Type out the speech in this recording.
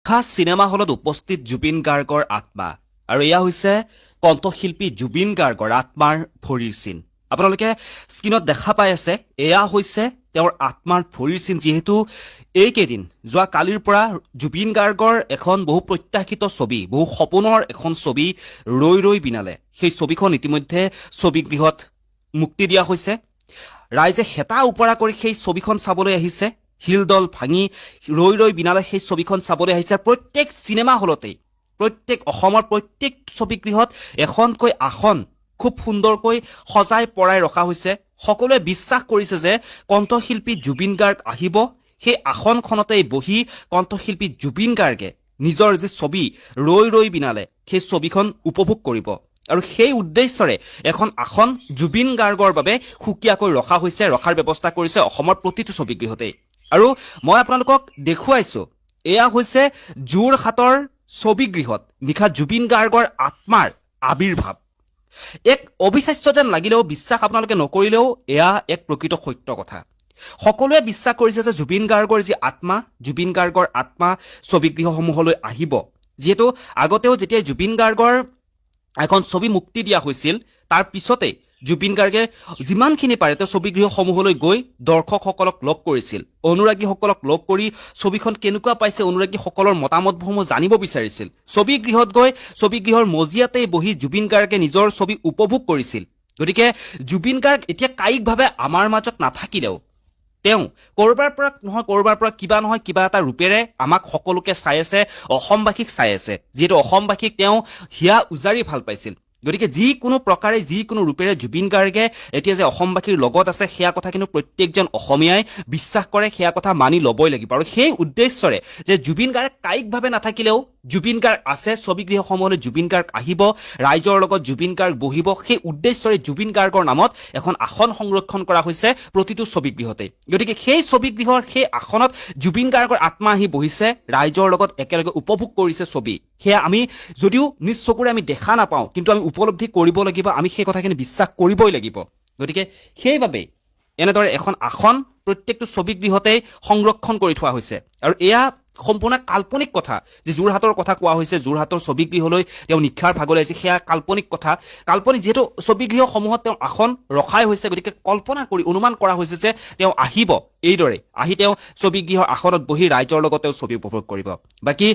খাস চিনেমা হলত উপস্থিত জুবিন গাৰ্গৰ আত্মা আৰু এয়া হৈছে কণ্ঠশিল্পী জুবিন গাৰ্গৰ আত্মাৰ ভৰিৰ চিন। আপোনালোকে স্ক্ৰীনত দেখা পাই আছে, এয়া হৈছে তেওঁৰ আত্মাৰ ভৰিৰ চিন। যিহেতু এইকেইদিন যোৱা কালিৰ পৰা জুবিন গাৰ্গৰ এখন বহু প্ৰত্যাশিত ছবি, বহু সপোনৰ এখন ছবি ৰৈ ৰৈ বিনালে। সেই ছবিখন ইতিমধ্যে ছবিগৃহত মুক্তি দিয়া হৈছে। ৰাইজে হেতা ওপৰা কৰি সেই ছবিখন চাবলৈ আহিছে। শিলদল ভাঙি ৰৈ ৰৈ বিনালে সেই ছবিখন চাবলৈ আহিছে। প্ৰত্যেক চিনেমা হলতেই, প্ৰত্যেক অসমৰ প্ৰত্যেক ছবিগৃহত এখনকৈ আসন খুব সুন্দৰকৈ সজাই পৰাই ৰখা হৈছে। সকলোৱে বিশ্বাস কৰিছে যে কণ্ঠশিল্পী জুবিন গাৰ্গ আহিব, সেই আসনখনতেই বহি কণ্ঠশিল্পী জুবিন গাৰ্গে নিজৰ যি ছবি ৰৈ ৰৈ বিনালে সেই ছবিখন উপভোগ কৰিব। আৰু সেই উদ্দেশ্যৰে এখন আসন জুবিন গাৰ্গৰ বাবে সুকীয়াকৈ ৰখা হৈছে, ৰখাৰ ব্যৱস্থা কৰিছে অসমৰ প্ৰতিটো ছবিগৃহতেই। আৰু মই আপোনালোকক দেখুৱাইছো, এয়া হৈছে যোৰহাটৰ ছবিগৃহত নিশা জুবিন গাৰ্গৰ আত্মাৰ আবিৰ্ভাৱ। এক অবিশ্বাস্য যেন লাগিলেও, বিশ্বাস আপোনালোকে নকৰিলেও এয়া এক প্ৰকৃত সত্য কথা। সকলোৱে বিশ্বাস কৰিছে যে জুবিন গাৰ্গৰ যি আত্মা, জুবিন গাৰ্গৰ আত্মা ছবিগৃহসমূহলৈ আহিব। যিহেতু আগতেও যেতিয়া জুবিন গাৰ্গৰ এখন ছবি মুক্তি দিয়া হৈছিল, তাৰ পিছতেই জুবিন গাৰ্গে যিমানখিনি পাৰে তেওঁ ছবিগৃহসমূহলৈ গৈ দৰ্শকসকলক লগ কৰিছিল, অনুৰাগীসকলক লগ কৰি ছবিখন কেনেকুৱা পাইছে অনুৰাগীসকলৰ মতামতসমূহ জানিব বিচাৰিছিল। ছবিগৃহত গৈ ছবিগৃহৰ মজিয়াতেই বহি জুবিন গাৰ্গে নিজৰ ছবি উপভোগ কৰিছিল। গতিকে জুবিন গাৰ্গ এতিয়া কায়িকভাৱে আমাৰ মাজত নাথাকিলেও তেওঁ ক'ৰবাৰ পৰা নহয় ক'ৰবাৰ পৰা কিবা নহয় কিবা এটা ৰূপেৰে আমাক সকলোকে চাই আছে, অসমবাসীক চাই আছে। যিহেতু অসমবাসীক তেওঁ হিয়া উজাৰি ভাল পাইছিল। গতিকে যিকোনো প্ৰকাৰে যিকোনো ৰূপেৰে জুবিন গাৰ্গে এতিয়া যে অসমবাসীৰ লগত আছে, সেয়া কথা কিন্তু প্ৰত্যেকজন অসমীয়াই বিশ্বাস কৰে, সেয়া কথা মানি ল'বই লাগিব। আৰু সেই উদ্দেশ্যৰে যে জুবিন গাৰ্গ কায়িকভাৱে নাথাকিলেও জুবিন গাৰ্গ আছে, ছবিগৃহসমূহলৈ জুবিন গাৰ্গ আহিব, ৰাইজৰ লগত জুবিন গাৰ্গ বহিব, সেই উদ্দেশ্যৰে জুবিন গাৰ্গৰ নামত এখন আসন সংৰক্ষণ কৰা হৈছে প্ৰতিটো ছবিগৃহতেই। গতিকে সেই ছবিগৃহৰ সেই আসনত জুবিন গাৰ্গৰ আত্মা আহি বহিছে, ৰাইজৰ লগত একেলগে উপভোগ কৰিছে ছবি। সেয়া আমি যদিও নিজ চকুৰে আমি দেখা নাপাওঁ, কিন্তু আমি উপলব্ধি কৰিব লাগিব, আমি সেই কথাখিনি বিশ্বাস কৰিবই লাগিব। গতিকে সেইবাবেই এনেদৰে এখন আসন প্ৰত্যেকটো ছবিগৃহতেই সংৰক্ষণ কৰি থোৱা হৈছে। আৰু এয়া সম্পূৰ্ণ কাল্পনিক কথা। যি যোৰহাটৰ কথা কোৱা হৈছে, যোৰহাটৰ ছবিগৃহলৈ তেওঁ নিশাৰ ভাগলৈ আহিছে, সেয়া কাল্পনিক কথা। কাল্পনিক যিহেতু ছবিগৃহসমূহত তেওঁ আসন ৰখাই হৈছে, গতিকে কল্পনা কৰি অনুমান কৰা হৈছে যে তেওঁ আহিব, এইদৰে আহি তেওঁ ছবিগৃহৰ আসনত বহি ৰাইজৰ লগত তেওঁ ছবি উপভোগ কৰিব। বাকী